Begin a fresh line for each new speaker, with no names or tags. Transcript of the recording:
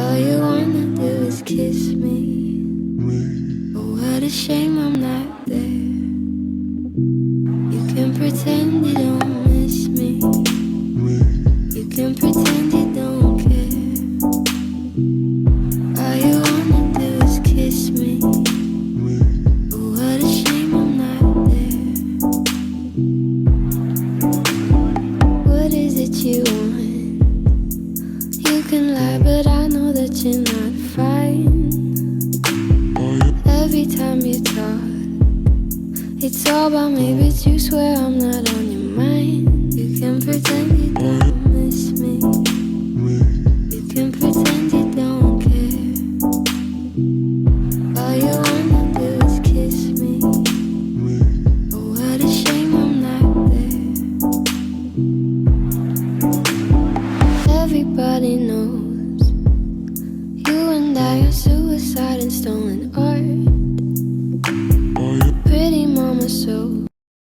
All you wanna do is kiss me. Oh, what a shame I'm not there. You can pretend you don't miss me. You can pretend you don't care. All you wanna do is kiss me. Oh, what a shame I'm not there. What is it you want? You can lie, but I know that you're not fine. Every time you talk, it's all about me, but you swear I'm not on your mind. You can pretend you don't miss me. You can pretend you don't care. All you wanna do is kiss me. Oh, what a shame I'm not there. Everybody knows you and I are suicide and stolen art. Pretty mama, so